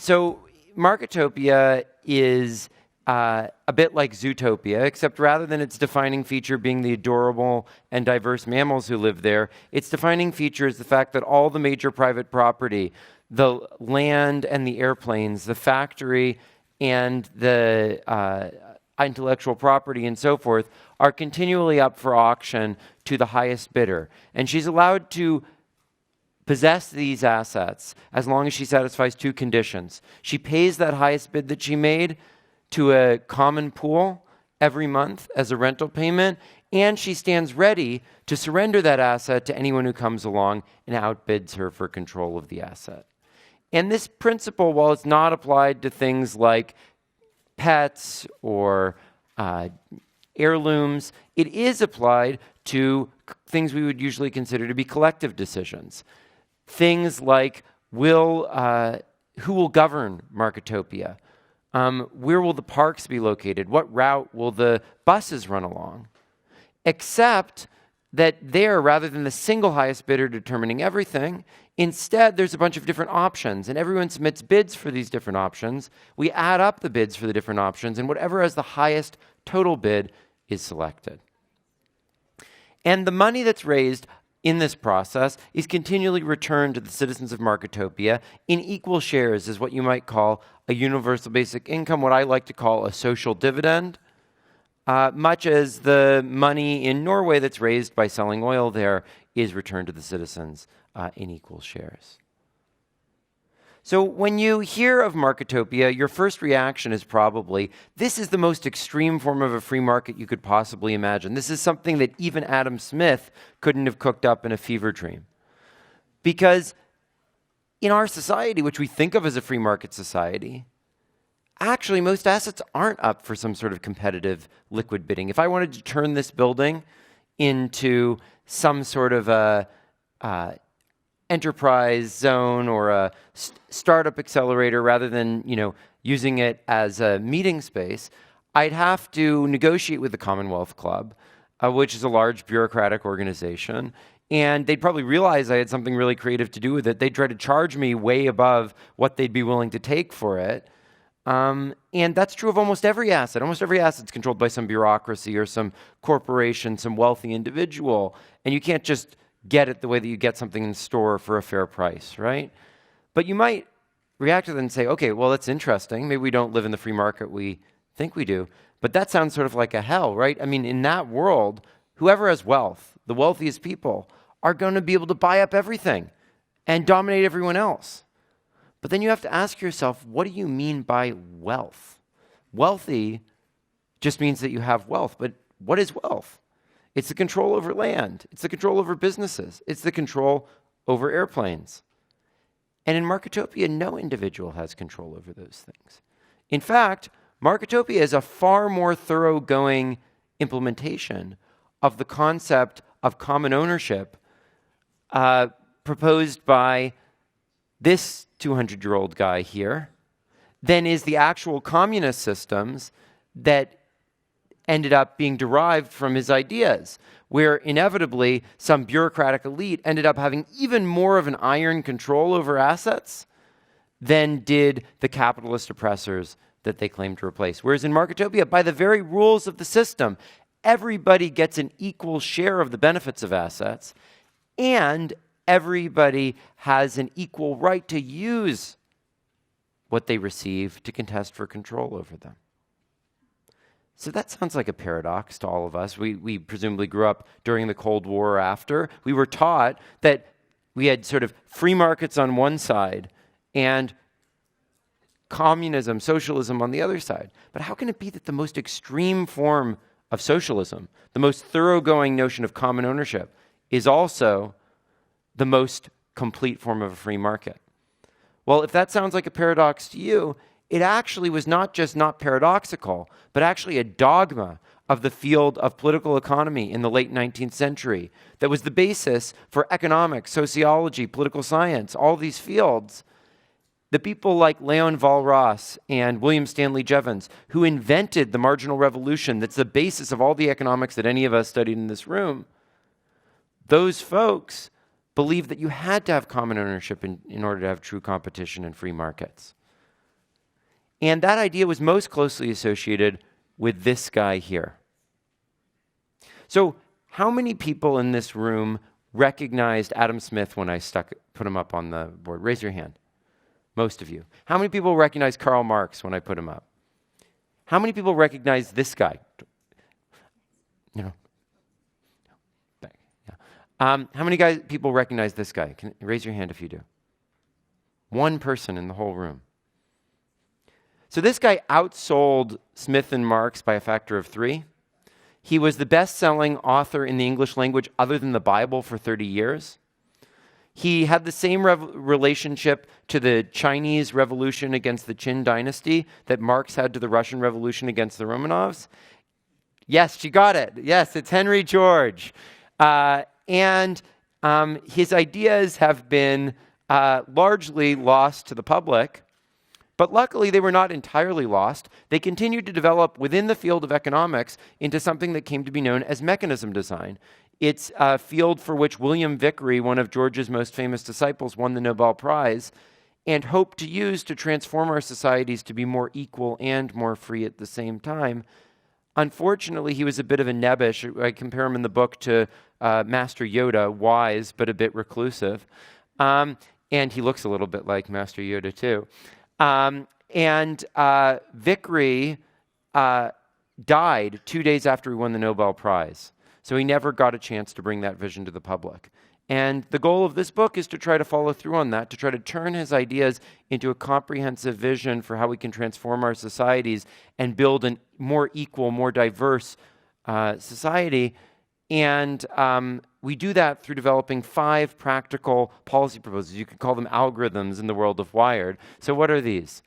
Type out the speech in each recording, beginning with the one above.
So Marketopia is a bit like Zootopia, except rather than its defining feature being the adorable and diverse mammals who live there, its defining feature is the fact that all the major private property, the land and the airplanes, the factory and the intellectual property and so forth, are continually up for auction to the highest bidder. And she's allowed to possess these assets as long as she satisfies two conditions. She pays that highest bid that she made to a common pool every month as a rental payment, and she stands ready to surrender that asset to anyone who comes along and outbids her for control of the asset. And this principle, while it's not applied to things like pets or heirlooms, it is applied to things we would usually consider to be collective decisions. Things like who will govern Marketopia? Where will the parks be located? What route will the buses run along? Except that there, rather than the single highest bidder determining everything, instead there's a bunch of different options, and everyone submits bids for these different options. We add up the bids for the different options, and whatever has the highest total bid is selected. And the money that's raised in this process is continually returned to the citizens of Marketopia in equal shares as what you might call a universal basic income, what I like to call a social dividend, much as the money in Norway that's raised by selling oil there is returned to the citizens in equal shares. So when you hear of Marketopia, your first reaction is probably, this is the most extreme form of a free market you could possibly imagine. This is something that even Adam Smith couldn't have cooked up in a fever dream. Because in our society, which we think of as a free market society, actually most assets aren't up for some sort of competitive liquid bidding. If I wanted to turn this building into some sort of a enterprise zone or a startup accelerator rather than, using it as a meeting space, I'd have to negotiate with the Commonwealth Club, which is a large bureaucratic organization. And they'd probably realize I had something really creative to do with it. They'd try to charge me way above what they'd be willing to take for it. And that's true of almost every asset. Almost every asset's controlled by some bureaucracy or some corporation, some wealthy individual. And you can't just get it the way that you get something in the store for a fair price, right? But you might react to that and say, okay, well, that's interesting. Maybe we don't live in the free market we think we do. But that sounds sort of like a hell, right? I mean, in that world, whoever has wealth, the wealthiest people, are going to be able to buy up everything and dominate everyone else. But then you have to ask yourself, what do you mean by wealth? Wealthy just means that you have wealth, but what is wealth? It's the control over land. It's the control over businesses. It's the control over airplanes. And in Marketopia, no individual has control over those things. In fact, Marketopia is a far more thoroughgoing implementation of the concept of common ownership proposed by this 200-year-old guy here than is the actual communist systems that ended up being derived from his ideas, where inevitably some bureaucratic elite ended up having even more of an iron control over assets than did the capitalist oppressors that they claimed to replace. Whereas in Marketopia, by the very rules of the system, everybody gets an equal share of the benefits of assets, and everybody has an equal right to use what they receive to contest for control over them. So that sounds like a paradox to all of us. We presumably grew up during the Cold War or after. We were taught that we had sort of free markets on one side and communism, socialism on the other side. But how can it be that the most extreme form of socialism, the most thoroughgoing notion of common ownership, is also the most complete form of a free market? Well, if that sounds like a paradox to you, it actually was not just not paradoxical, but actually a dogma of the field of political economy in the late 19th century that was the basis for economics, sociology, political science, all these fields. The people like Leon Walras and William Stanley Jevons, who invented the marginal revolution that's the basis of all the economics that any of us studied in this room, those folks believed that you had to have common ownership in order to have true competition and free markets. And that idea was most closely associated with this guy here. So how many people in this room recognized Adam Smith when I put him up on the board? Raise your hand. Most of you. How many people recognize Karl Marx when I put him up? How many people recognize this guy? No. Yeah. How many people recognize this guy? Raise your hand if you do. One person in the whole room. So this guy outsold Smith and Marx by a factor of 3. He was the best-selling author in the English language other than the Bible for 30 years. He had the same relationship to the Chinese Revolution against the Qin dynasty that Marx had to the Russian Revolution against the Romanovs. Yes, she got it. Yes, it's Henry George. And his ideas have been largely lost to the public. But luckily, they were not entirely lost. They continued to develop within the field of economics into something that came to be known as mechanism design. It's a field for which William Vickrey, one of George's most famous disciples, won the Nobel Prize and hoped to use to transform our societies to be more equal and more free at the same time. Unfortunately, he was a bit of a nebbish. I compare him in the book to Master Yoda, wise but a bit reclusive. And he looks a little bit like Master Yoda, too. Vickrey died 2 days after he won the Nobel Prize. So he never got a chance to bring that vision to the public. And the goal of this book is to try to follow through on that, to try to turn his ideas into a comprehensive vision for how we can transform our societies and build a more equal, more diverse society. And we do that through developing 5 practical policy proposals. You could call them algorithms in the world of Wired. So what are these?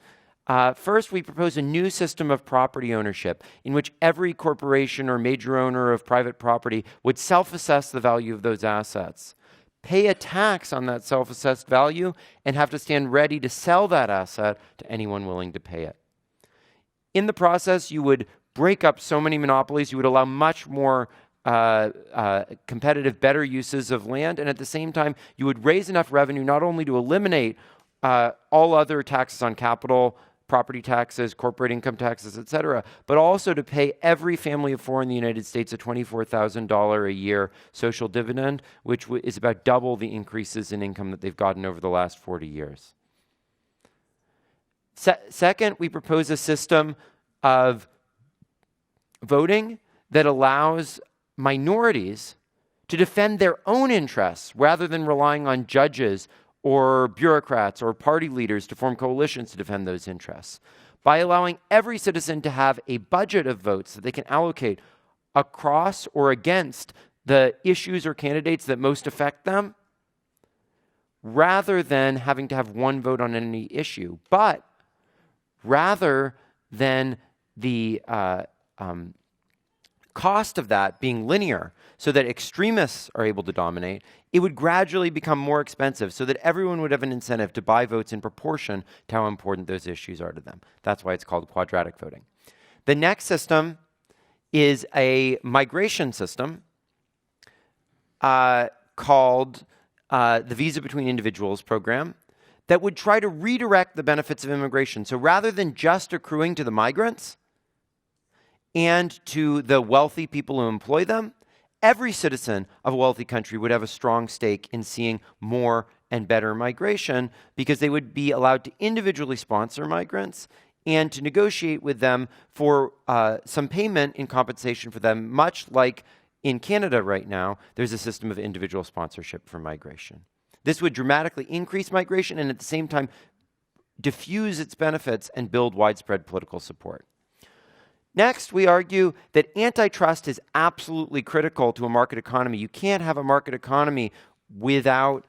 First, we propose a new system of property ownership in which every corporation or major owner of private property would self-assess the value of those assets, pay a tax on that self-assessed value, and have to stand ready to sell that asset to anyone willing to pay it. In the process, you would break up so many monopolies. You would allow much more competitive, better uses of land, and at the same time, you would raise enough revenue not only to eliminate all other taxes on capital, property taxes, corporate income taxes, etc., but also to pay every family of 4 in the United States a $24,000 a year social dividend, which is about double the increases in income that they've gotten over the last 40 years. Second, we propose a system of voting that allows minorities to defend their own interests rather than relying on judges or bureaucrats or party leaders to form coalitions to defend those interests. By allowing every citizen to have a budget of votes that they can allocate across or against the issues or candidates that most affect them, rather than having to have one vote on any issue, but rather than the cost of that being linear so that extremists are able to dominate, it would gradually become more expensive so that everyone would have an incentive to buy votes in proportion to how important those issues are to them. That's why it's called quadratic voting. The next system is a migration system called the Visa Between Individuals program that would try to redirect the benefits of immigration. So rather than just accruing to the migrants and to the wealthy people who employ them, every citizen of a wealthy country would have a strong stake in seeing more and better migration because they would be allowed to individually sponsor migrants and to negotiate with them for some payment in compensation for them, much like in Canada right now, there's a system of individual sponsorship for migration. This would dramatically increase migration and at the same time diffuse its benefits and build widespread political support. Next, we argue that antitrust is absolutely critical to a market economy. You can't have a market economy without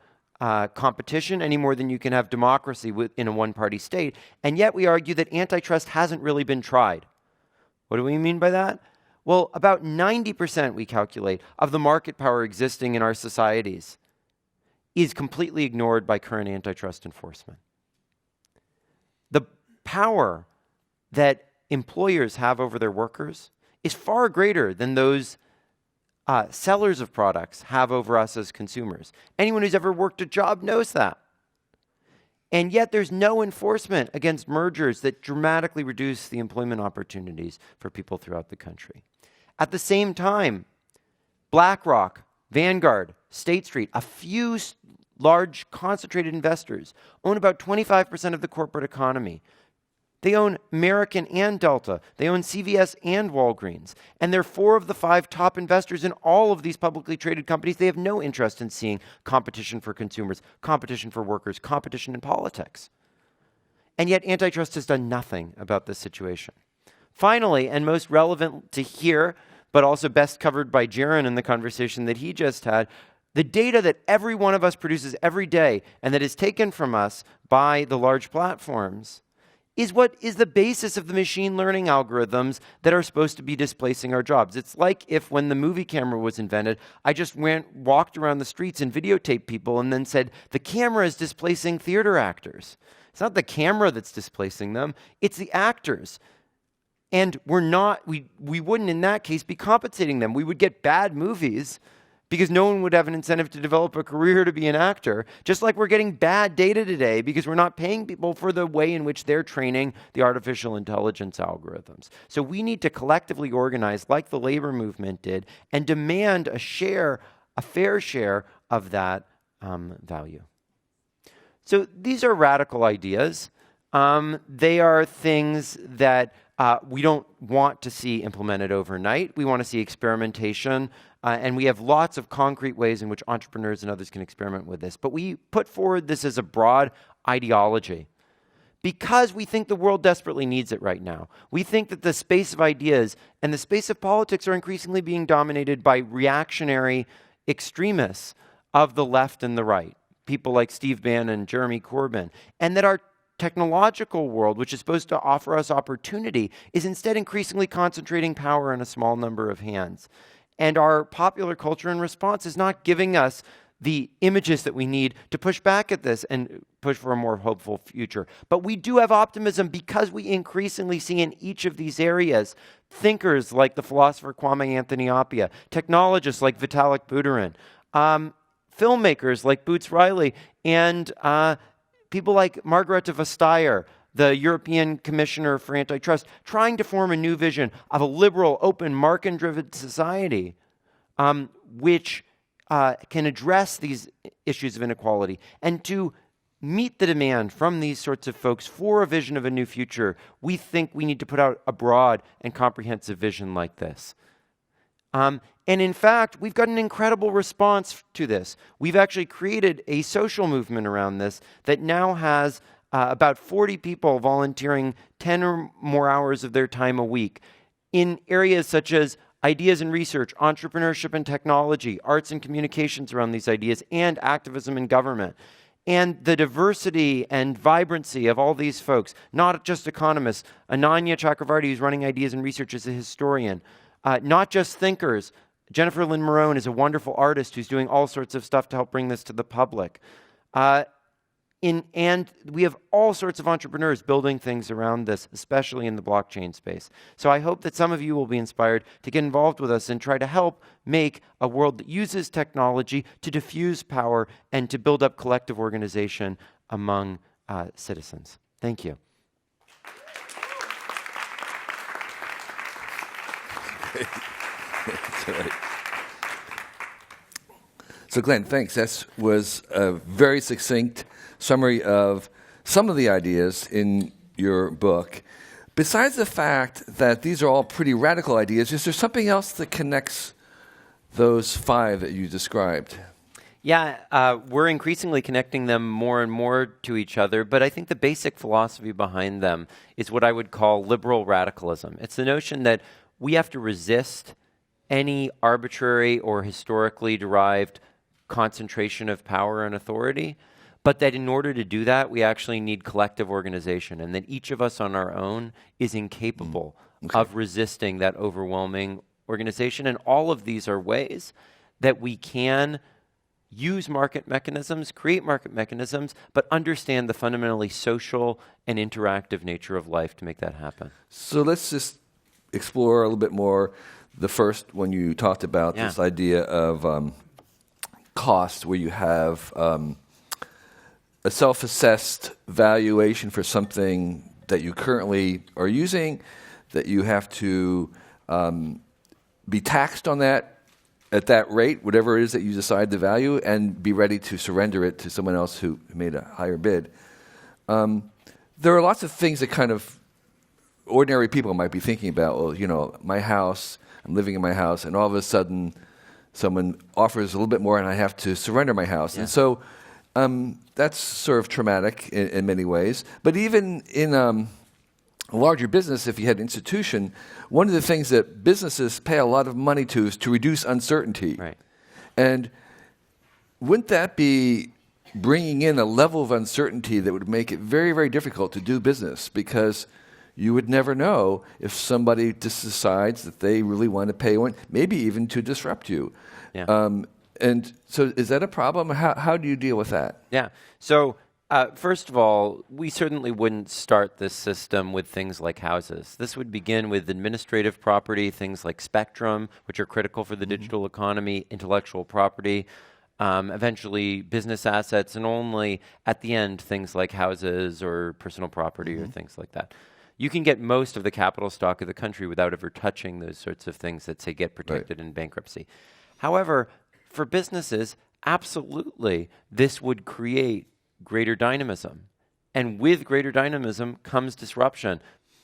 competition any more than you can have democracy in a one-party state. And yet we argue that antitrust hasn't really been tried. What do we mean by that? Well, about 90%, we calculate, of the market power existing in our societies is completely ignored by current antitrust enforcement. The power that employers have over their workers is far greater than those sellers of products have over us as consumers. Anyone who's ever worked a job knows that. And yet there's no enforcement against mergers that dramatically reduce the employment opportunities for people throughout the country. At the same time, BlackRock, Vanguard, State Street, a few large concentrated investors own about 25% of the corporate economy. They own American and Delta. They own CVS and Walgreens. And they're 4 of the 5 top investors in all of these publicly traded companies. They have no interest in seeing competition for consumers, competition for workers, competition in politics. And yet antitrust has done nothing about this situation. Finally, and most relevant to here, but also best covered by Jaron in the conversation that he just had, the data that every one of us produces every day and that is taken from us by the large platforms is what is the basis of the machine learning algorithms that are supposed to be displacing our jobs. It's like if when the movie camera was invented, I just walked around the streets and videotaped people and then said, the camera is displacing theater actors. It's not the camera that's displacing them, it's the actors. And we wouldn't in that case be compensating them. We would get bad movies because no one would have an incentive to develop a career to be an actor, just like we're getting bad data today because we're not paying people for the way in which they're training the artificial intelligence algorithms. So we need to collectively organize like the labor movement did and demand a fair share of that value. So these are radical ideas. They are things that we don't want to see implemented overnight. We want to see experimentation, and we have lots of concrete ways in which entrepreneurs and others can experiment with this. But we put forward this as a broad ideology because we think the world desperately needs it right now. We think that the space of ideas and the space of politics are increasingly being dominated by reactionary extremists of the left and the right, people like Steve Bannon, Jeremy Corbyn, and that our technological world, which is supposed to offer us opportunity, is instead increasingly concentrating power in a small number of hands. And our popular culture in response is not giving us the images that we need to push back at this and push for a more hopeful future. But we do have optimism because we increasingly see in each of these areas thinkers like the philosopher Kwame Anthony Appiah, technologists like Vitalik Buterin, filmmakers like Boots Riley, and people like Margareta Vestager, the European Commissioner for Antitrust, trying to form a new vision of a liberal, open, market-driven society which can address these issues of inequality. And to meet the demand from these sorts of folks for a vision of a new future, we think we need to put out a broad and comprehensive vision like this. And in fact, we've got an incredible response to this. We've actually created a social movement around this that now has about 40 people volunteering 10 or more hours of their time a week in areas such as ideas and research, entrepreneurship and technology, arts and communications around these ideas, and activism in government. And the diversity and vibrancy of all these folks, not just economists, Ananya Chakravarti, who's running ideas and research, is a historian, not just thinkers. Jennifer Lynn Marone is a wonderful artist who's doing all sorts of stuff to help bring this to the public. And we have all sorts of entrepreneurs building things around this, especially in the blockchain space. So I hope that some of you will be inspired to get involved with us and try to help make a world that uses technology to diffuse power and to build up collective organization among citizens. Thank you. That's all right. So Glenn, thanks. That was a very succinct summary of some of the ideas in your book. Besides the fact that these are all pretty radical ideas, is there something else that connects those 5 that you described? Yeah, we're increasingly connecting them more and more to each other, but I think the basic philosophy behind them is what I would call liberal radicalism. It's the notion that we have to resist any arbitrary or historically derived concentration of power and authority, but that in order to do that, we actually need collective organization, and that each of us on our own is incapable of resisting that overwhelming organization. And all of these are ways that we can use market mechanisms, create market mechanisms, but understand the fundamentally social and interactive nature of life to make that happen. So let's just explore a little bit more. The first, when you talked about this idea of cost, where you have a self-assessed valuation for something that you currently are using, that you have to be taxed on that at that rate, whatever it is that you decide the value, and be ready to surrender it to someone else who made a higher bid. There are lots of things that kind of ordinary people might be thinking about. Well, my house, I'm living in my house, and all of a sudden someone offers a little bit more and I have to surrender my house. Yeah. And so that's sort of traumatic in many ways. But even in a larger business, if you had an institution, one of the things that businesses pay a lot of money to is to reduce uncertainty. Right. And wouldn't that be bringing in a level of uncertainty that would make it very, very difficult to do business? Because you would never know if somebody just decides that they really want to pay one, maybe even to disrupt you. Yeah. And so is that a problem? How do you deal with that? Yeah. So first of all, we certainly wouldn't start this system with things like houses. This would begin with administrative property, things like spectrum, which are critical for the digital economy, intellectual property, eventually business assets, and only at the end things like houses or personal property or things like that. You can get most of the capital stock of the country without ever touching those sorts of things that, say, get protected in bankruptcy. However, for businesses, absolutely, this would create greater dynamism. And with greater dynamism comes disruption.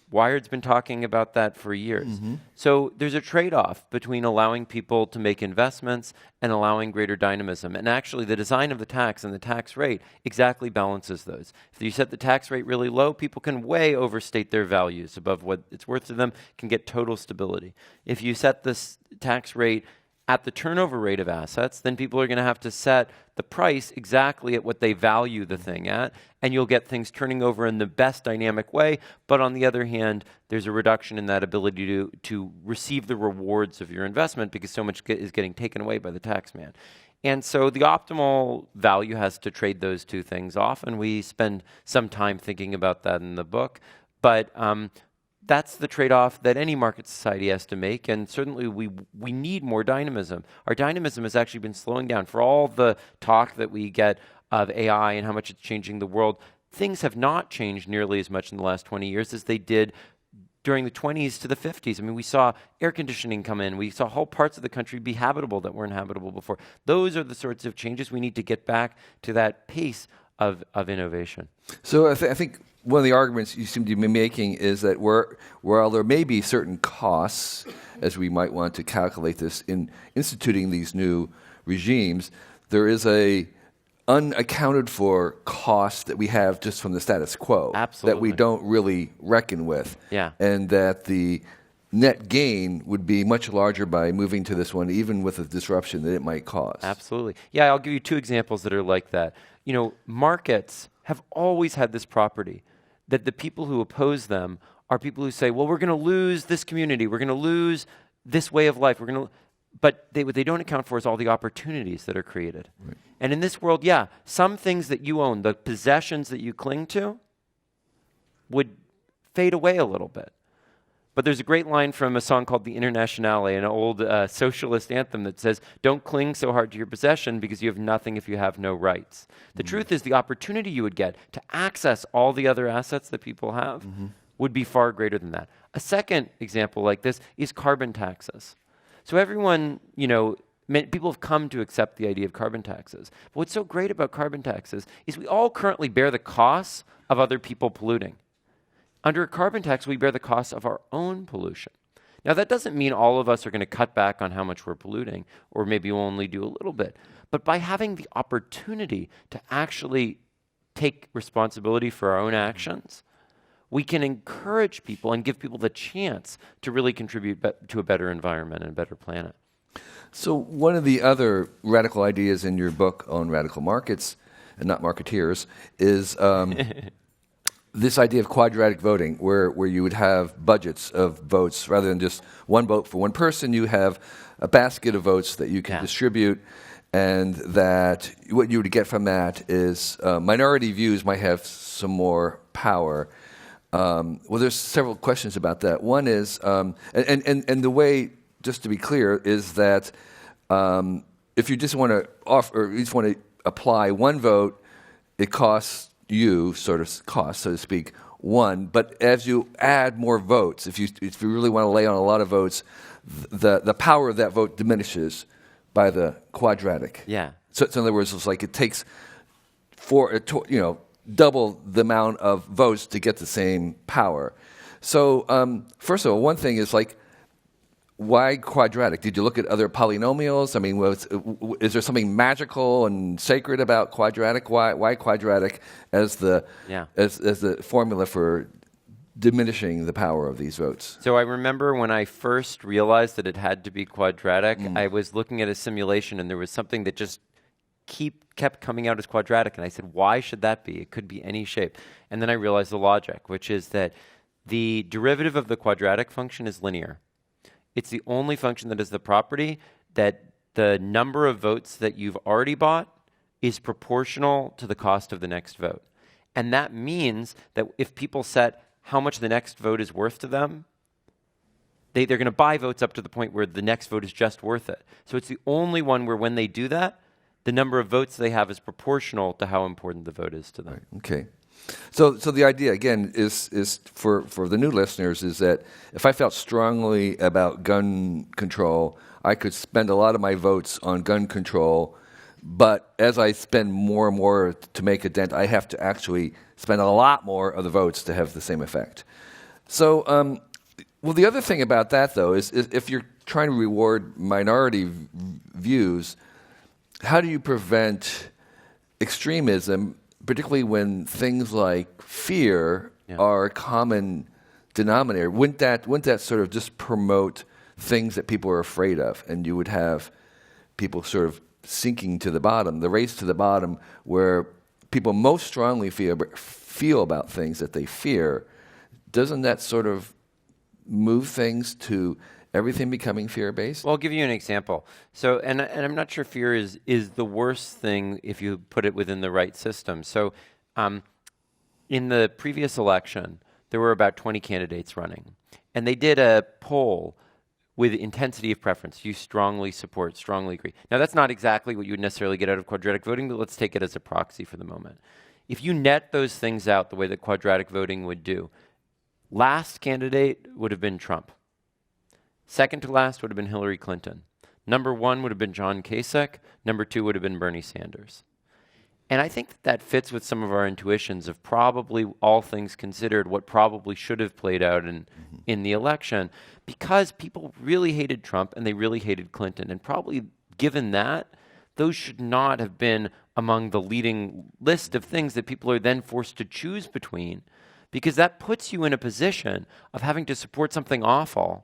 Wired's been talking about that for years. So there's a trade-off between allowing people to make investments and allowing greater dynamism. And actually, the design of the tax and the tax rate exactly balances those. If you set the tax rate really low, people can way overstate their values above what it's worth to them, can get total stability. If you set this tax rate at the turnover rate of assets, then people are going to have to set the price exactly at what they value the thing at, and you'll get things turning over in the best dynamic way. But on the other hand, there's a reduction in that ability to receive the rewards of your investment because so much is getting taken away by the tax man. And so the optimal value has to trade those two things off, and we spend some time thinking about that in the book. But that's the trade-off that any market society has to make, and certainly we need more dynamism. Our dynamism has actually been slowing down. For all the talk that we get of AI and how much it's changing the world, things have not changed nearly as much in the last 20 years as they did during the 20s to the 50s. I mean, we saw air conditioning come in. We saw whole parts of the country be habitable that weren't habitable before. Those are the sorts of changes we need to get back to that pace of innovation. So I think one of the arguments you seem to be making is that while there may be certain costs, as we might want to calculate this in instituting these new regimes, there is a unaccounted for cost that we have just from the status quo. Absolutely. That we don't really reckon with. Yeah. And that the net gain would be much larger by moving to this one, even with the disruption that it might cause. Absolutely. Yeah, I'll give you two examples that are like that. Markets have always had this property that the people who oppose them are people who say, well, we're going to lose this community, we're going to lose this way of life, but what they don't account for is all the opportunities that are created. Right. And in this world, yeah, some things that you own, the possessions that you cling to, would fade away a little bit. But there's a great line from a song called The Internationale, an old socialist anthem that says, don't cling so hard to your possession because you have nothing if you have no rights. The truth is the opportunity you would get to access all the other assets that people have would be far greater than that. A second example like this is carbon taxes. So everyone, people have come to accept the idea of carbon taxes. But what's so great about carbon taxes is we all currently bear the costs of other people polluting. Under a carbon tax, we bear the cost of our own pollution. Now, that doesn't mean all of us are going to cut back on how much we're polluting, or maybe we'll only do a little bit. But by having the opportunity to actually take responsibility for our own actions, we can encourage people and give people the chance to really contribute to a better environment and a better planet. So one of the other radical ideas in your book on radical markets, and not marketeers, is this idea of quadratic voting, where you would have budgets of votes. Rather than just one vote for one person, you have a basket of votes that you can distribute, and that what you would get from that is minority views might have some more power. Well, there's several questions about that. One is, and the way, just to be clear, is that if you just want to offer, or you just want to apply one vote it costs you, so to speak, one. But as you add more votes, if you really want to lay on a lot of votes, the power of that vote diminishes by the quadratic. Yeah. So in other words, it's like it takes double the amount of votes to get the same power. So first of all, one thing is like, why quadratic? Did you look at other polynomials? I mean, is there something magical and sacred about quadratic? Why quadratic as the formula for diminishing the power of these votes? So I remember when I first realized that it had to be quadratic, I was looking at a simulation and there was something that just kept coming out as quadratic, and I said, why should that be? It could be any shape. And then I realized the logic, which is that the derivative of the quadratic function is linear. It's the only function that has the property that the number of votes that you've already bought is proportional to the cost of the next vote. And that means that if people set how much the next vote is worth to them, they're going to buy votes up to the point where the next vote is just worth it. So it's the only one where when they do that, the number of votes they have is proportional to how important the vote is to them. Right. Okay. So the idea, again, is for the new listeners, is that if I felt strongly about gun control, I could spend a lot of my votes on gun control, but as I spend more and more to make a dent, I have to actually spend a lot more of the votes to have the same effect. So, well, the other thing about that, though, is if you're trying to reward minority views, how do you prevent extremism, particularly when things like fear are a common denominator? Wouldn't that sort of just promote things that people are afraid of, and you would have people sort of sinking to the bottom, the race to the bottom, where people most strongly feel about things that they fear? Doesn't that sort of move things to everything becoming fear-based? Well, I'll give you an example. So, and I'm not sure fear is the worst thing if you put it within the right system. So, in the previous election, there were about 20 candidates running, and they did a poll with intensity of preference. You strongly support, strongly agree. Now, that's not exactly what you would necessarily get out of quadratic voting, but let's take it as a proxy for the moment. If you net those things out the way that quadratic voting would do, last candidate would have been Trump. Second to last would have been Hillary Clinton. Number one would have been John Kasich. Number two would have been Bernie Sanders. And I think that fits with some of our intuitions of probably, all things considered, what probably should have played out in the election, because people really hated Trump and they really hated Clinton. And probably given that, those should not have been among the leading list of things that people are then forced to choose between, because that puts you in a position of having to support something awful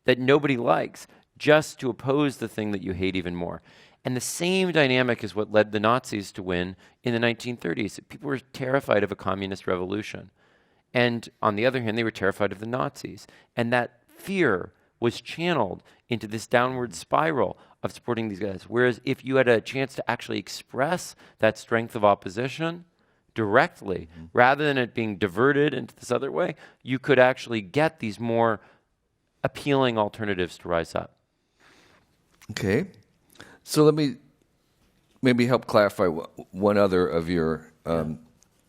that nobody likes, just to oppose the thing that you hate even more. And the same dynamic is what led the Nazis to win in the 1930s. People were terrified of a communist revolution. And on the other hand, they were terrified of the Nazis. And that fear was channeled into this downward spiral of supporting these guys. Whereas if you had a chance to actually express that strength of opposition directly, rather than it being diverted into this other way, you could actually get these more appealing alternatives to rise up. Okay. So let me maybe help clarify one other of your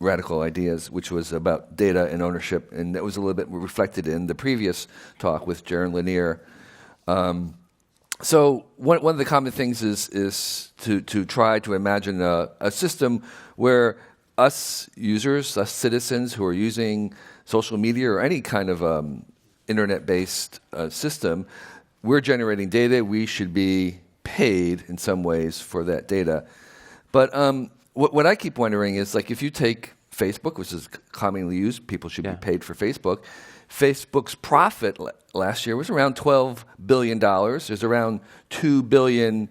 radical ideas, which was about data and ownership, and that was a little bit reflected in the previous talk with Jaron Lanier. So one of the common things is to try to imagine a system where us users, us citizens who are using social media or any kind of internet-based system, we're generating data. We should be paid in some ways for that data. But what I keep wondering is, like, if you take Facebook, which is commonly used, people should be paid for Facebook. Facebook's profit last year was around $12 billion. There's around 2 billion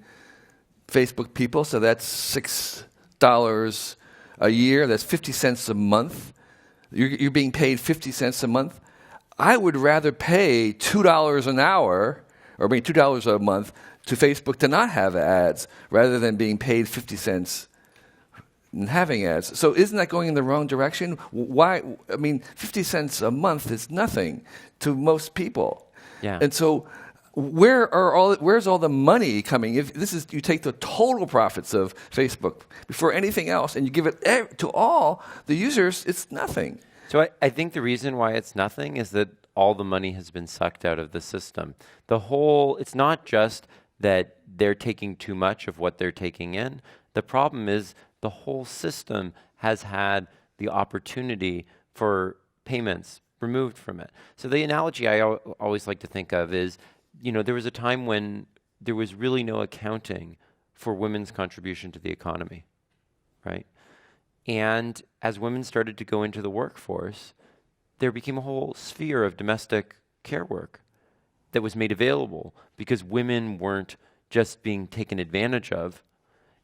Facebook people, so that's $6 a year. That's 50 cents a month. You're being paid 50 cents a month. I would rather pay $2 an hour, or maybe $2 a month, to Facebook to not have ads, rather than being paid 50 cents and having ads. So isn't that going in the wrong direction? Why? I mean, 50 cents a month is nothing to most people. Yeah. And so where's all the money coming? If this is, you take the total profits of Facebook before anything else, and you give it to all the users, it's nothing. So I think the reason why it's nothing is that all the money has been sucked out of the system. It's not just that they're taking too much of what they're taking in. The problem is the whole system has had the opportunity for payments removed from it. So the analogy I always like to think of is, there was a time when there was really no accounting for women's contribution to the economy, right? And as women started to go into the workforce, there became a whole sphere of domestic care work that was made available because women weren't just being taken advantage of.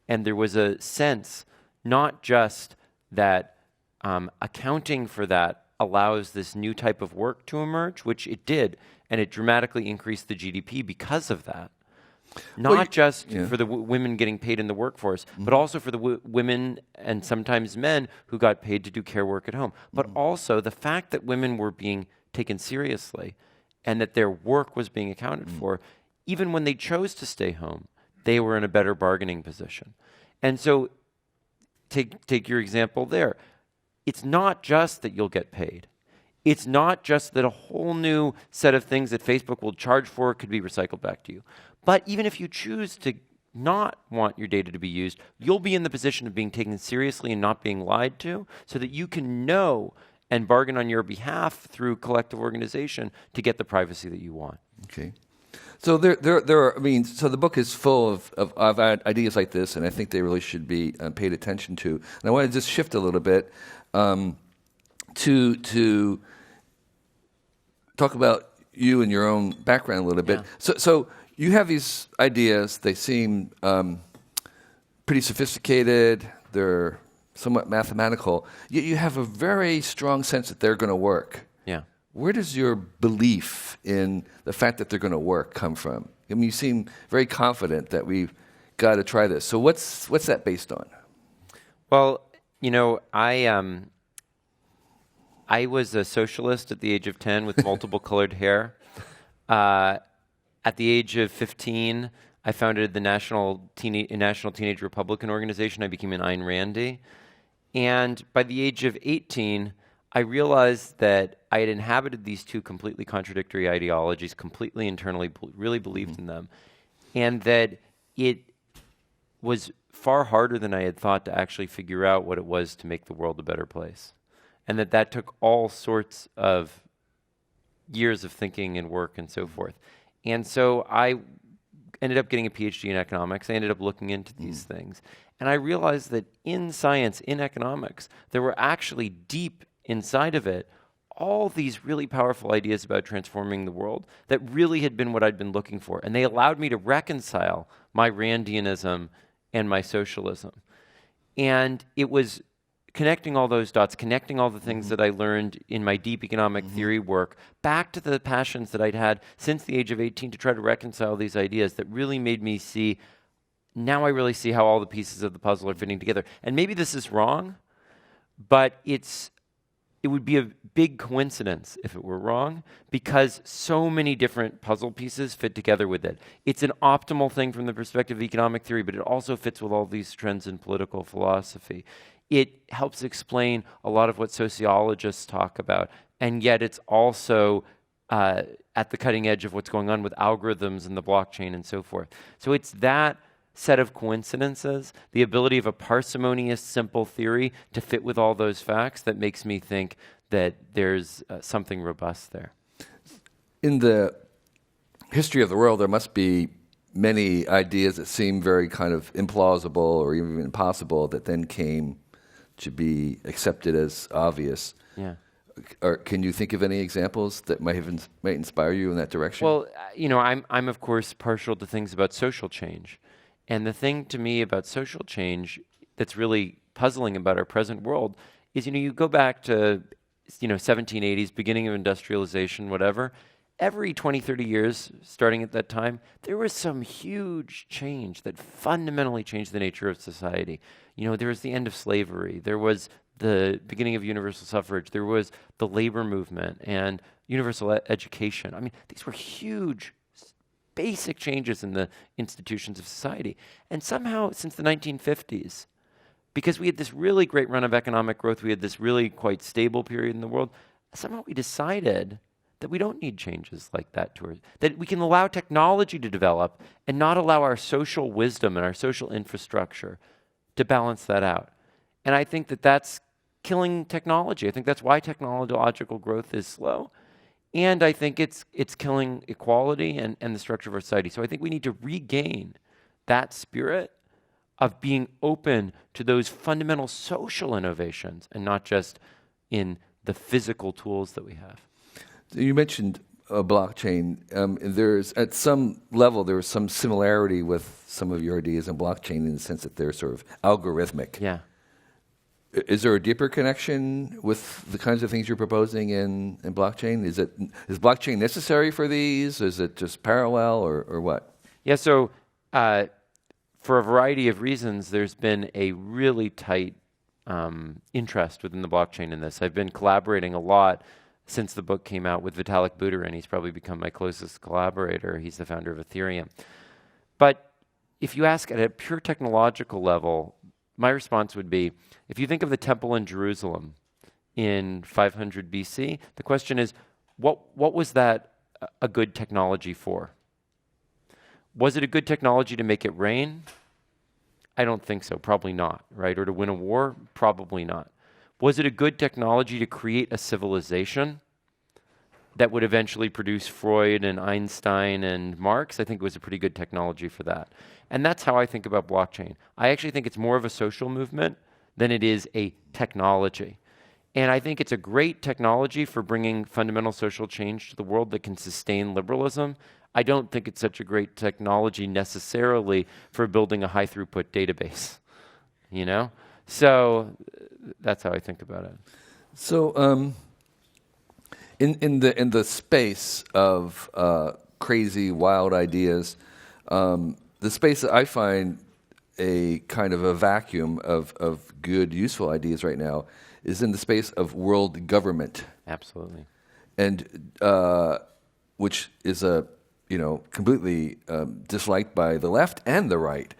And there was a sense, not just that accounting for that allows this new type of work to emerge, which it did, and it dramatically increased the GDP because of that. Not just for the women getting paid in the workforce, but also for the women and sometimes men who got paid to do care work at home. But also the fact that women were being taken seriously and that their work was being accounted for, even when they chose to stay home, they were in a better bargaining position. And so take your example there. It's not just that you'll get paid. It's not just that a whole new set of things that Facebook will charge for could be recycled back to you. But even if you choose to not want your data to be used, you'll be in the position of being taken seriously and not being lied to, so that you can know and bargain on your behalf through collective organization to get the privacy that you want. Okay. So there are, so the book is full of ideas like this, and I think they really should be paid attention to. And I want to just shift a little bit to talk about you and your own background a little bit. Yeah. So you have these ideas. They seem pretty sophisticated. They're somewhat mathematical. Yet you have a very strong sense that they're going to work. Yeah. Where does your belief in the fact that they're going to work come from? I mean, you seem very confident that we've got to try this. So what's that based on? Well, I was a socialist at the age of 10 with multiple colored hair. At the age of 15, I founded the National Teenage Republican Organization. I became an Ayn Randy. And by the age of 18, I realized that I had inhabited these two completely contradictory ideologies, completely internally, really believed in them, and that it was far harder than I had thought to actually figure out what it was to make the world a better place. And that took all sorts of years of thinking and work and so forth. And so I ended up getting a PhD in economics. I ended up looking into these things. And I realized that in science, in economics, there were actually deep inside of it all these really powerful ideas about transforming the world that really had been what I'd been looking for. And they allowed me to reconcile my Randianism and my socialism. And it was connecting all those dots, connecting all the things that I learned in my deep economic theory work back to the passions that I'd had since the age of 18 to try to reconcile these ideas that really made me see, now I really see how all the pieces of the puzzle are fitting together. And maybe this is wrong, but it would be a big coincidence if it were wrong, because so many different puzzle pieces fit together with it. It's an optimal thing from the perspective of economic theory, but it also fits with all these trends in political philosophy. It helps explain a lot of what sociologists talk about, and yet it's also at the cutting edge of what's going on with algorithms and the blockchain and so forth. So it's that set of coincidences, the ability of a parsimonious, simple theory to fit with all those facts that makes me think that there's something robust there. In the history of the world, there must be many ideas that seem very kind of implausible or even impossible that then came to be accepted as obvious. Yeah. Or can you think of any examples that might inspire you in that direction? Well, I'm of course partial to things about social change. And the thing to me about social change that's really puzzling about our present world is, you go back to, 1780s, beginning of industrialization, whatever. Every 20, 30 years, starting at that time, there was some huge change that fundamentally changed the nature of society. There was the end of slavery. There was the beginning of universal suffrage. There was the labor movement and universal education. I mean, these were huge basic changes in the institutions of society. And somehow, since the 1950s, because we had this really great run of economic growth, we had this really quite stable period in the world, somehow we decided that we don't need changes like that that we can allow technology to develop and not allow our social wisdom and our social infrastructure to balance that out. And I think that that's killing technology. I think that's why technological growth is slow. And I think it's killing equality and the structure of our society. So I think we need to regain that spirit of being open to those fundamental social innovations and not just in the physical tools that we have. You mentioned blockchain. There's at some level there is some similarity with some of your ideas in blockchain in the sense that they're sort of algorithmic. Yeah. Is there a deeper connection with the kinds of things you're proposing in blockchain? Is blockchain necessary for these? Is it just parallel or what? Yeah. So for a variety of reasons, there's been a really tight interest within the blockchain in this. I've been collaborating a lot since the book came out with Vitalik Buterin. He's probably become my closest collaborator. He's the founder of Ethereum. But if you ask at a pure technological level, my response would be, if you think of the temple in Jerusalem in 500 BC, the question is, what was that a good technology for? Was it a good technology to make it rain? I don't think so. Probably not, right? Or to win a war? Probably not. Was it a good technology to create a civilization that would eventually produce Freud and Einstein and Marx? I think it was a pretty good technology for that. And that's how I think about blockchain. I actually think it's more of a social movement than it is a technology. And I think it's a great technology for bringing fundamental social change to the world that can sustain liberalism. I don't think it's such a great technology necessarily for building a high throughput database, you know? So that's how I think about it. So in the space of crazy, wild ideas, the space that I find a kind of a vacuum of good, useful ideas right now is in the space of world government. Absolutely. And which is completely disliked by the left and the right.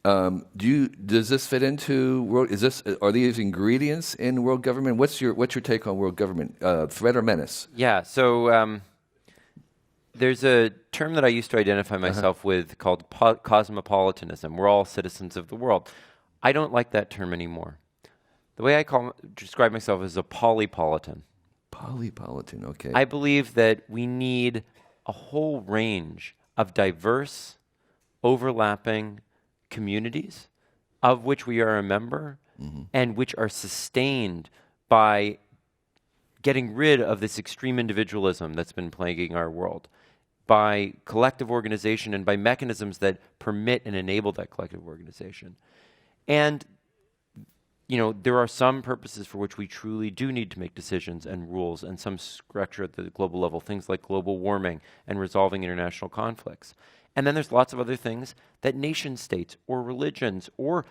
Does this fit into world? Are these ingredients in world government? What's your take on world government? Threat or menace? Yeah. So there's a term that I used to identify myself with called cosmopolitanism. We're all citizens of the world. I don't like that term anymore. The way I describe myself is a polypolitan. Polypolitan. Okay. I believe that we need a whole range of diverse, overlapping communities of which we are a member and which are sustained by getting rid of this extreme individualism that's been plaguing our world, by collective organization and by mechanisms that permit and enable that collective organization. And there are some purposes for which we truly do need to make decisions and rules and some structure at the global level, things like global warming and resolving international conflicts. And then there's lots of other things that nation states or religions or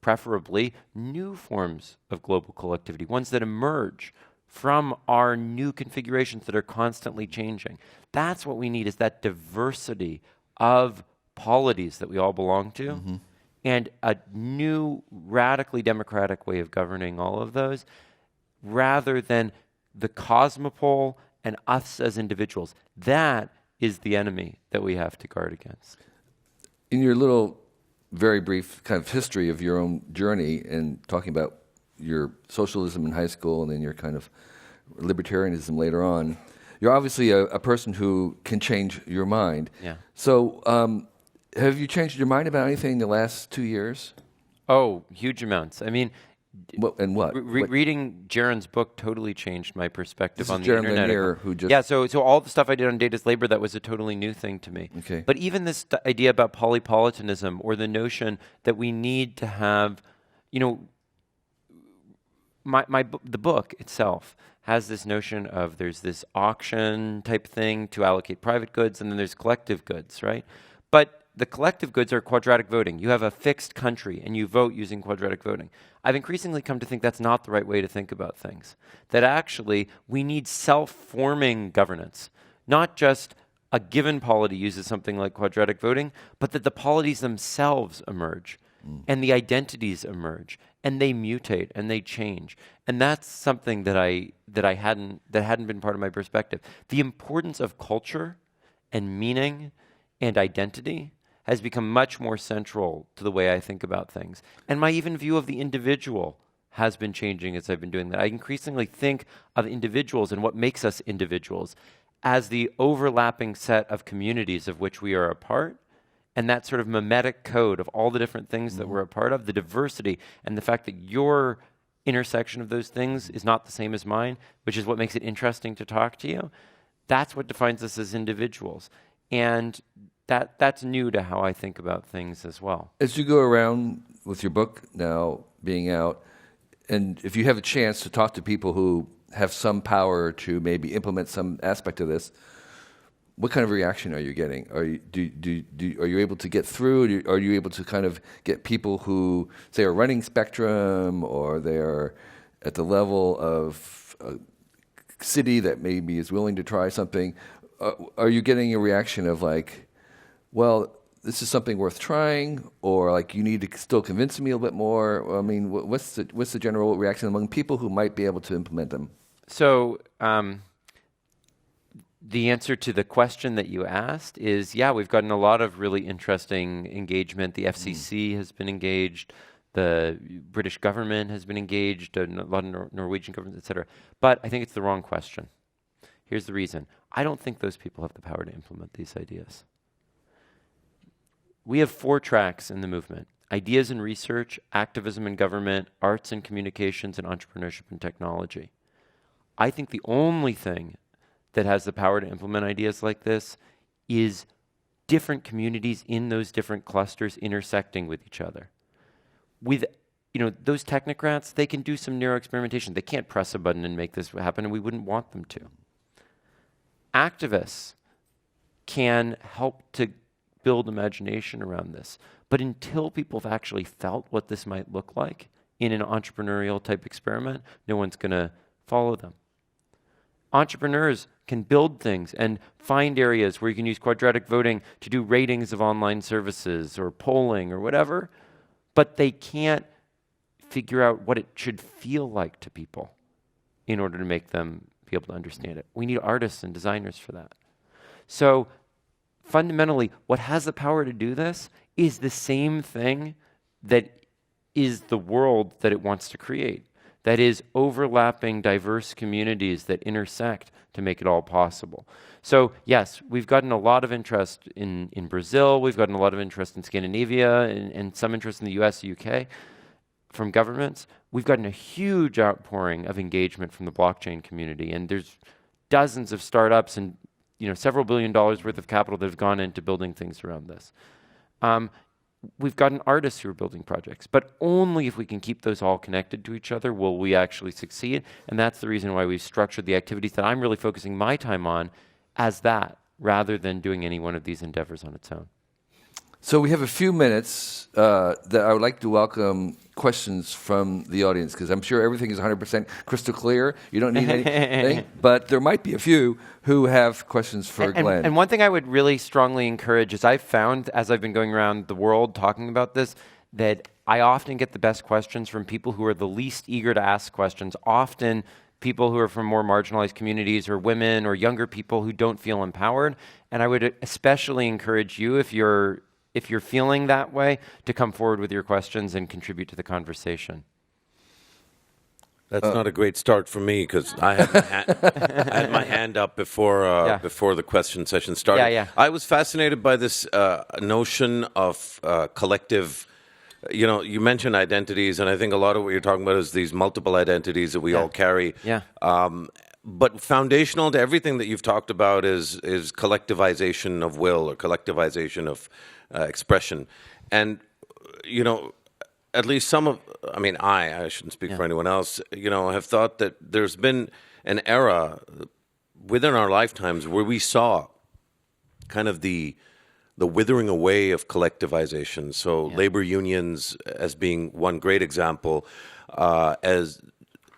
preferably new forms of global collectivity, ones that emerge from our new configurations that are constantly changing. That's what we need, is that diversity of polities that we all belong to. And a new, radically democratic way of governing all of those, rather than the cosmopole and us as individuals. That is the enemy that we have to guard against. In your little, very brief kind of history of your own journey and talking about your socialism in high school and then your kind of libertarianism later on, you're obviously a person who can change your mind. Yeah. So, have you changed your mind about anything in the last 2 years? Oh, huge amounts. I mean, what? Reading Jaron's book totally changed my perspective on the Jaron internet. Lanier, who just... Yeah, so all the stuff I did on Data's Labor, that was a totally new thing to me. Okay. But even this idea about polypolitanism, or the notion that we need to have, the book itself has this notion of there's this auction type thing to allocate private goods, and then there's collective goods, right? But the collective goods are quadratic voting. You have a fixed country and you vote using quadratic voting. I've increasingly come to think that's not the right way to think about things. That actually we need self-forming governance, not just a given polity uses something like quadratic voting, but that the polities themselves emerge and the identities emerge and they mutate and they change. And that's something that hadn't been part of my perspective. The importance of culture and meaning and identity has become much more central to the way I think about things. And my even view of the individual has been changing as I've been doing that. I increasingly think of individuals and what makes us individuals as the overlapping set of communities of which we are a part, and that sort of mimetic code of all the different things that we're a part of, the diversity, and the fact that your intersection of those things is not the same as mine, which is what makes it interesting to talk to you. That's what defines us as individuals. And that's new to how I think about things as well. As you go around with your book now being out, and if you have a chance to talk to people who have some power to maybe implement some aspect of this, what kind of reaction are you getting? Are you able to get through? Are you able to kind of get people who, say, are running Spectrum, or they're at the level of a city that maybe is willing to try something? Are you getting a reaction of like, well, this is something worth trying, or like you need to still convince me a little bit more? I mean, what's the general reaction among people who might be able to implement them? So the answer to the question that you asked is, yeah, we've gotten a lot of really interesting engagement. The FCC has been engaged. The British government has been engaged, a lot of Norwegian governments, et cetera. But I think it's the wrong question. Here's the reason. I don't think those people have the power to implement these ideas. We have 4 tracks in the movement: ideas and research, activism and government, arts and communications, and entrepreneurship and technology. I think the only thing that has the power to implement ideas like this is different communities in those different clusters intersecting with each other. With those technocrats, they can do some neuroexperimentation. They can't press a button and make this happen, and we wouldn't want them to. Activists can help to build imagination around this. But until people have actually felt what this might look like in an entrepreneurial type experiment, no one's going to follow them. Entrepreneurs can build things and find areas where you can use quadratic voting to do ratings of online services or polling or whatever, but they can't figure out what it should feel like to people in order to make them be able to understand it. We need artists and designers for that. So fundamentally, what has the power to do this is the same thing that is the world that it wants to create. That is overlapping diverse communities that intersect to make it all possible. So yes, we've gotten a lot of interest in Brazil, we've gotten a lot of interest in Scandinavia, and some interest in the US, UK from governments. We've gotten a huge outpouring of engagement from the blockchain community, and there's dozens of startups and several $1 billion worth of capital that have gone into building things around this. We've gotten artists who are building projects, but only if we can keep those all connected to each other will we actually succeed. And that's the reason why we've structured the activities that I'm really focusing my time on as that, rather than doing any one of these endeavors on its own. So we have a few minutes that I would like to welcome questions from the audience, because I'm sure everything is 100% crystal clear. You don't need anything, but there might be a few who have questions for Glen. And one thing I would really strongly encourage is I've found, as I've been going around the world talking about this, that I often get the best questions from people who are the least eager to ask questions, often people who are from more marginalized communities or women or younger people who don't feel empowered. And I would especially encourage you, if you're feeling that way, to come forward with your questions and contribute to the conversation. That's not a great start for me, because I had my hand up before the question session started. Yeah. I was fascinated by this notion of collective. You mentioned identities, and I think a lot of what you're talking about is these multiple identities that we all carry. Yeah. But foundational to everything that you've talked about is collectivization of will, or collectivization of expression. And, at least I shouldn't speak for anyone else, have thought that there's been an era within our lifetimes where we saw kind of the withering away of collectivization. So labor unions as being one great example, as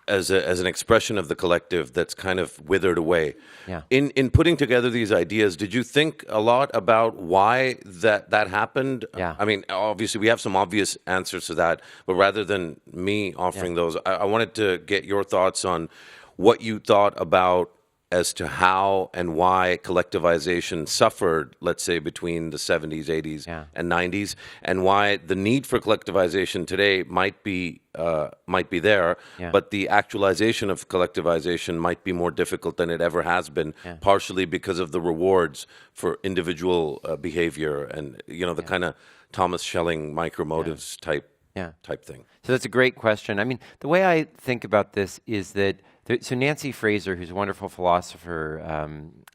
as an expression of the collective that's kind of withered away. Yeah. In putting together these ideas, did you think a lot about why that happened? Yeah. I mean, obviously we have some obvious answers to that, but rather than me offering those, I wanted to get your thoughts on what you thought about as to how and why collectivization suffered, let's say, between the 70s, 80s, and 90s, and why the need for collectivization today might be there, but the actualization of collectivization might be more difficult than it ever has been, partially because of the rewards for individual behavior and, the kind of Thomas Schelling micromotives type thing. So that's a great question. I mean, the way I think about this is that so Nancy Fraser, who's a wonderful philosopher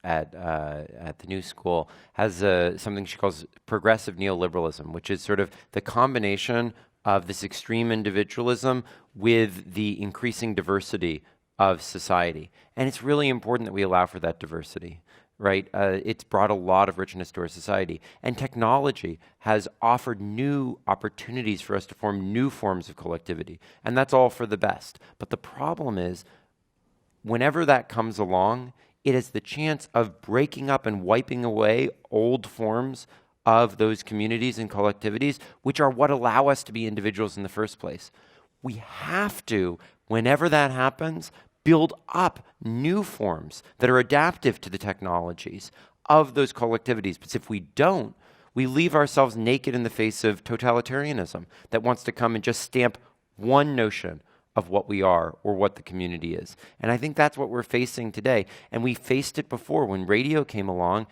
at the New School, has something she calls progressive neoliberalism, which is sort of the combination of this extreme individualism with the increasing diversity of society. And it's really important that we allow for that diversity, right? It's brought a lot of richness to our society. And technology has offered new opportunities for us to form new forms of collectivity. And that's all for the best. But the problem is, whenever that comes along, it has the chance of breaking up and wiping away old forms of those communities and collectivities, which are what allow us to be individuals in the first place. We have to, whenever that happens, build up new forms that are adaptive to the technologies of those collectivities. But if we don't, we leave ourselves naked in the face of totalitarianism that wants to come and just stamp one notion of what we are or what the community is. And I think that's what we're facing today. And we faced it before. When radio came along,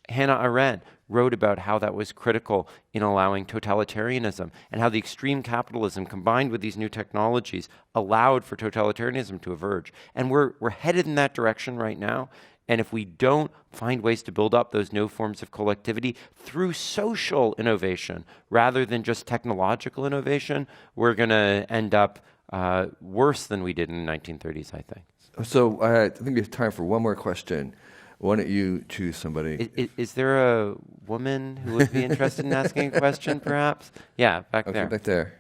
Hannah Arendt wrote about how that was critical in allowing totalitarianism and how the extreme capitalism combined with these new technologies allowed for totalitarianism to emerge. And we're headed in that direction right now. And if we don't find ways to build up those new forms of collectivity through social innovation rather than just technological innovation, we're going to end up worse than we did in the 1930s, I think. So I think we have time for one more question. Why don't you choose somebody? Is there a woman who would be interested in asking a question, perhaps? Yeah, back there. Back there.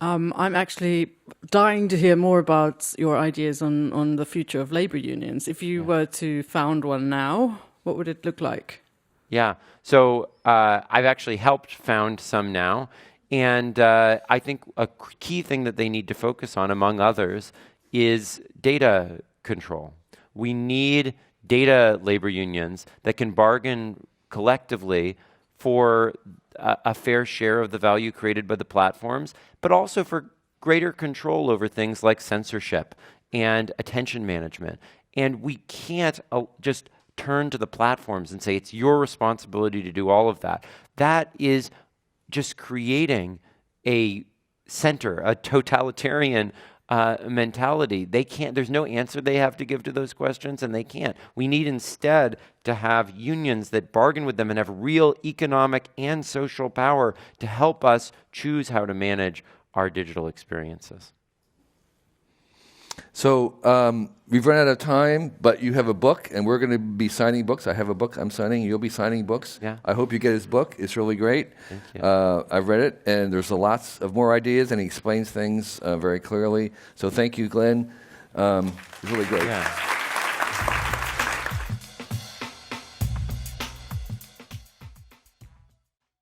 I'm actually dying to hear more about your ideas on the future of labor unions. If you were to found one now, what would it look like? Yeah, so I've actually helped found some now. And I think a key thing that they need to focus on, among others, is data control. We need data labor unions that can bargain collectively for a fair share of the value created by the platforms, but also for greater control over things like censorship and attention management. And we can't just turn to the platforms and say, it's your responsibility to do all of that. That is just creating a center, a totalitarian mentality. They can't, there's no answer they have to give to those questions, and they can't. We need instead to have unions that bargain with them and have real economic and social power to help us choose how to manage our digital experiences. So we've run out of time, but you have a book, and we're going to be signing books. I have a book I'm signing. You'll be signing books. Yeah. I hope you get his book. It's really great. Thank you. I've read it, and there's lots of more ideas, and he explains things very clearly. So thank you, Glen. It's really great. Yeah.